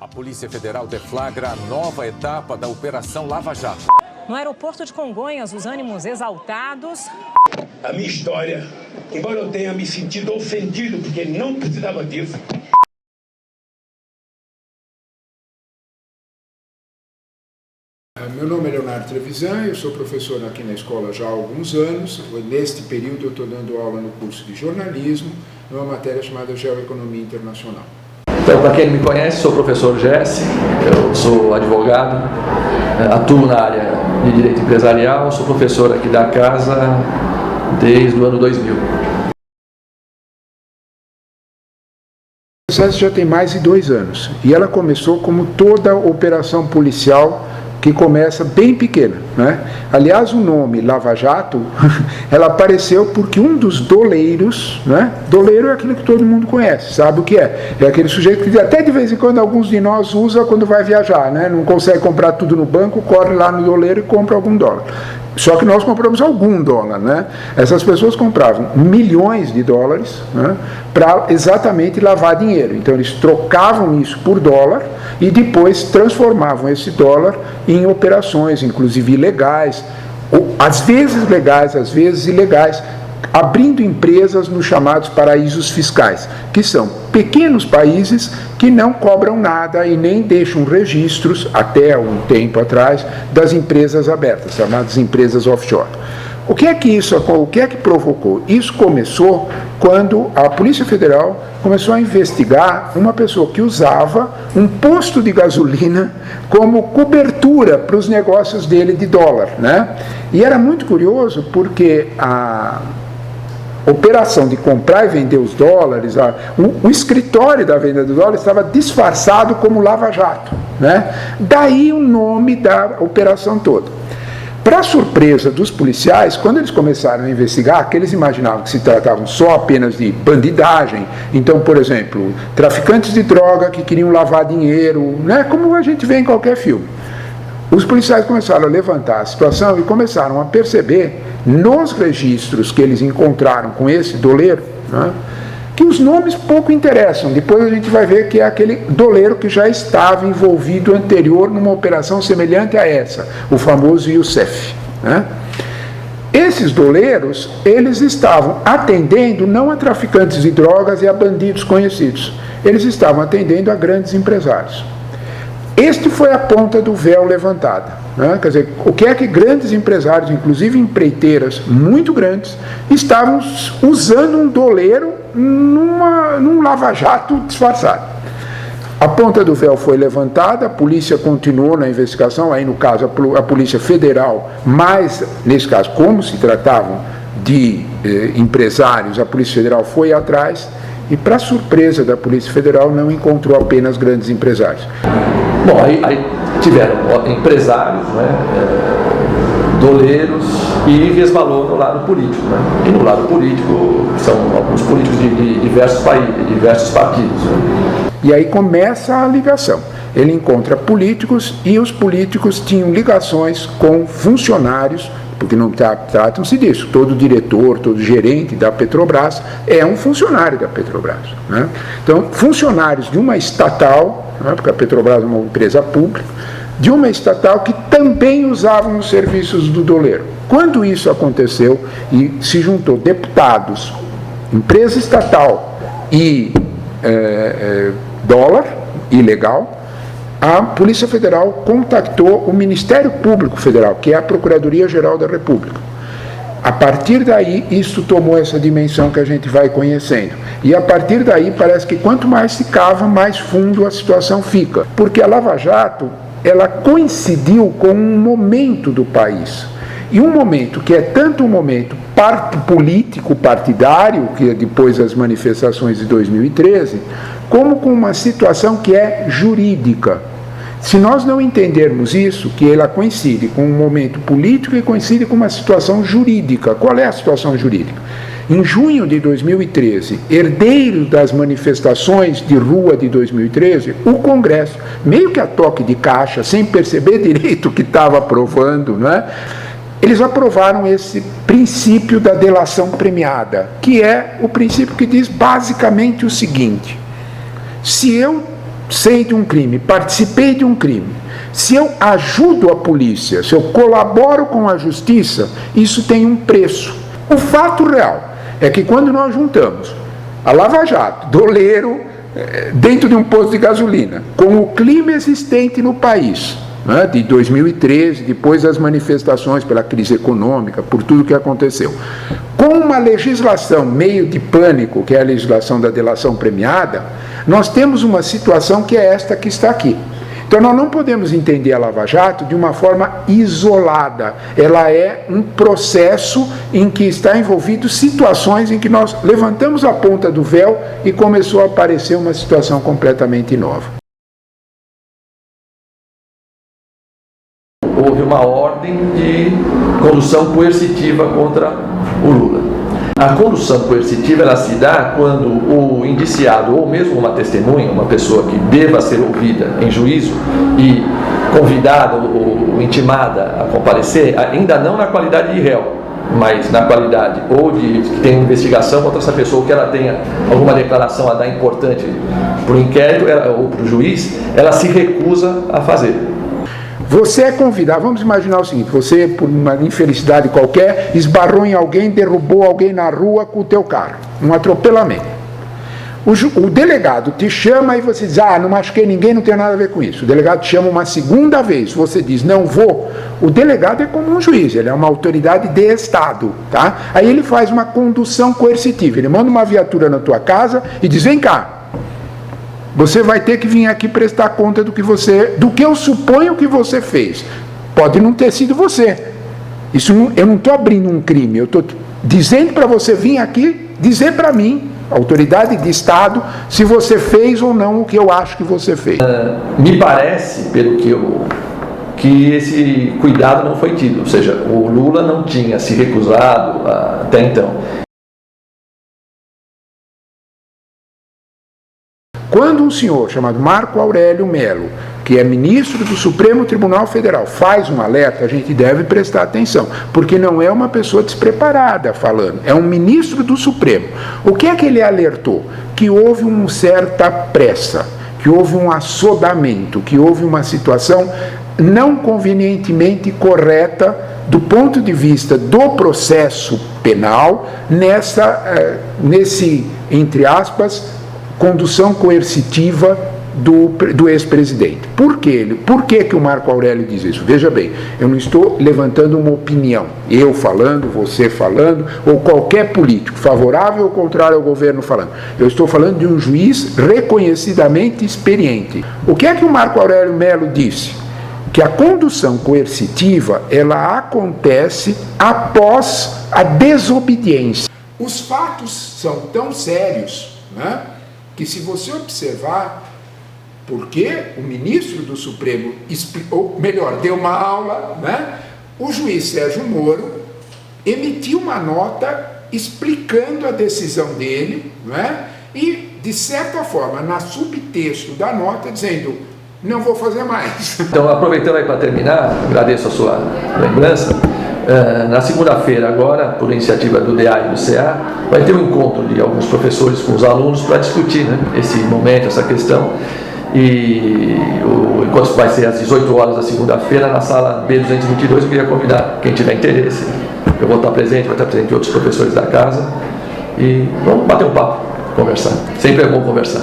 A Polícia Federal deflagra a nova etapa da Operação Lava Jato. No aeroporto de Congonhas, os ânimos exaltados. A minha história, embora eu tenha me sentido ofendido, porque não precisava disso. Meu nome é Leonardo Trevisan, eu sou professor aqui na escola já há alguns anos. Neste período eu estou dando aula no curso de jornalismo, numa matéria chamada Geoeconomia Internacional. Então, para quem não me conhece, sou o professor Jesse, eu sou advogado, atuo na área de direito empresarial, sou professor aqui da casa desde o ano 2000. O processo já tem mais de 2 anos e ela começou como toda operação policial que começa bem pequena, né? Aliás, o nome Lava Jato, ela apareceu porque um dos doleiros, né? Doleiro é aquilo que todo mundo conhece, sabe o que é? É aquele sujeito que até de vez em quando alguns de nós usa quando vai viajar, né? Não consegue comprar tudo no banco, corre lá no doleiro e compra algum dólar. Só que nós compramos algum dólar, né? Essas pessoas compravam milhões de dólares, né, para exatamente lavar dinheiro. Então eles trocavam isso por dólar e depois transformavam esse dólar em operações, inclusive ilegais, às vezes legais, às vezes ilegais, abrindo empresas nos chamados paraísos fiscais, que são pequenos países que não cobram nada e nem deixam registros, até um tempo atrás, das empresas abertas, chamadas empresas offshore. O que é que provocou? Isso começou quando a Polícia Federal começou a investigar uma pessoa que usava um posto de gasolina como cobertura para os negócios dele de dólar, né? E era muito curioso porque a operação de comprar e vender os dólares, o escritório da venda dos dólares estava disfarçado como Lava Jato, né? Daí o nome da operação toda. Para surpresa dos policiais, quando eles começaram a investigar, que eles imaginavam que se tratavam só apenas de bandidagem, então, por exemplo, traficantes de droga que queriam lavar dinheiro, né? Como a gente vê em qualquer filme. Os policiais começaram a levantar a situação e começaram a perceber, nos registros que eles encontraram com esse doleiro, né, que os nomes pouco interessam. Depois a gente vai ver que é aquele doleiro que já estava envolvido anterior numa operação semelhante a essa, o famoso Youssef, né? Esses doleiros, eles estavam atendendo não a traficantes de drogas e a bandidos conhecidos, eles estavam atendendo a grandes empresários. Este foi a ponta do véu levantada, né? Quer dizer, o que é que grandes empresários, inclusive empreiteiras muito grandes, estavam usando um doleiro num lava-jato disfarçado. A ponta do véu foi levantada, a polícia continuou na investigação, aí no caso a Polícia Federal, mas nesse caso, como se tratavam de empresários, a Polícia Federal foi atrás e, para surpresa da Polícia Federal, não encontrou apenas grandes empresários. Bom, aí tiveram empresários, né, doleiros e resvalou no lado político, né? E no lado político são alguns políticos de diversos países, de diversos partidos, né? E aí começa a ligação. Ele encontra políticos e os políticos tinham ligações com funcionários, porque não tratam-se disso. Todo diretor, todo gerente da Petrobras é um funcionário da Petrobras, né? Então, funcionários de uma estatal, né, porque a Petrobras é uma empresa pública, de uma estatal que também usavam os serviços do doleiro. Quando isso aconteceu e se juntou deputados, empresa estatal e dólar ilegal, a Polícia Federal contactou o Ministério Público Federal, que é a Procuradoria-Geral da República. A partir daí, isso tomou essa dimensão que a gente vai conhecendo. E a partir daí, parece que quanto mais se cava, mais fundo a situação fica. Porque a Lava Jato, ela coincidiu com um momento do país. E um momento que é tanto um momento político, partidário, que é depois das manifestações de 2013, como com uma situação que é jurídica. Se nós não entendermos isso, que ela coincide com um momento político e coincide com uma situação jurídica. Qual é a situação jurídica? Em junho de 2013, herdeiro das manifestações de rua de 2013, o Congresso, meio que a toque de caixa, sem perceber direito o que estava aprovando, né, eles aprovaram esse princípio da delação premiada, que é o princípio que diz basicamente o seguinte: se eu sei de um crime, participei de um crime, se eu ajudo a polícia, se eu colaboro com a justiça, isso tem um preço. O fato real é que quando nós juntamos a Lava Jato, doleiro, dentro de um posto de gasolina, com o clima existente no país, né, de 2013, depois das manifestações pela crise econômica, por tudo que aconteceu, com uma legislação meio de pânico, que é a legislação da delação premiada, nós temos uma situação que é esta que está aqui. Então nós não podemos entender a Lava Jato de uma forma isolada. Ela é um processo em que está envolvido situações em que nós levantamos a ponta do véu e começou a aparecer uma situação completamente nova. Houve uma ordem de condução coercitiva contra o Lula. A condução coercitiva ela se dá quando o indiciado ou mesmo uma testemunha, uma pessoa que deva ser ouvida em juízo e convidada ou intimada a comparecer, ainda não na qualidade de réu, mas na qualidade ou de que tem investigação contra essa pessoa, ou que ela tenha alguma declaração a dar importante para o inquérito ou para o juiz, ela se recusa a fazer. Você é convidado, vamos imaginar o seguinte, você, por uma infelicidade qualquer, esbarrou em alguém, derrubou alguém na rua com o teu carro, um atropelamento. O delegado te chama e você diz, não machuquei ninguém, não tem nada a ver com isso. O delegado te chama uma segunda vez, você diz, não vou. O delegado é como um juiz, ele é uma autoridade de Estado, tá? Aí ele faz uma condução coercitiva, ele manda uma viatura na tua casa e diz, vem cá, você vai ter que vir aqui prestar conta do que eu suponho que você fez. Pode não ter sido você. Eu não estou abrindo um crime, eu estou dizendo para você vir aqui dizer para mim, autoridade de Estado, se você fez ou não o que eu acho que você fez. Me parece, pelo que esse cuidado não foi tido, ou seja, o Lula não tinha se recusado até então. Quando um senhor chamado Marco Aurélio Melo, que é ministro do Supremo Tribunal Federal, faz um alerta, a gente deve prestar atenção, porque não é uma pessoa despreparada falando, é um ministro do Supremo. O que é que ele alertou? Que houve uma certa pressa, que houve um assodamento, que houve uma situação não convenientemente correta do ponto de vista do processo penal, nesse, entre aspas, condução coercitiva do ex-presidente. Por que o Marco Aurélio diz isso? Veja bem, eu não estou levantando uma opinião, eu falando, você falando, ou qualquer político, favorável ou contrário ao governo falando. Eu estou falando de um juiz reconhecidamente experiente. O que é que o Marco Aurélio Melo disse? Que a condução coercitiva, ela acontece após a desobediência. Os fatos são tão sérios, né, que se você observar, porque o ministro do Supremo, deu uma aula, né, o juiz Sérgio Moro emitiu uma nota explicando a decisão dele, né, e, de certa forma, na subtexto da nota, dizendo, não vou fazer mais. Então, aproveitando aí para terminar, agradeço a sua lembrança. Na segunda-feira agora, por iniciativa do DA e do CA, vai ter um encontro de alguns professores com os alunos para discutir, né, esse momento, essa questão. E o encontro vai ser às 18 horas da segunda-feira na sala B222. Eu queria convidar quem tiver interesse. Eu vou estar presente, vai estar presente outros professores da casa. E vamos bater um papo, conversar. Sempre é bom conversar.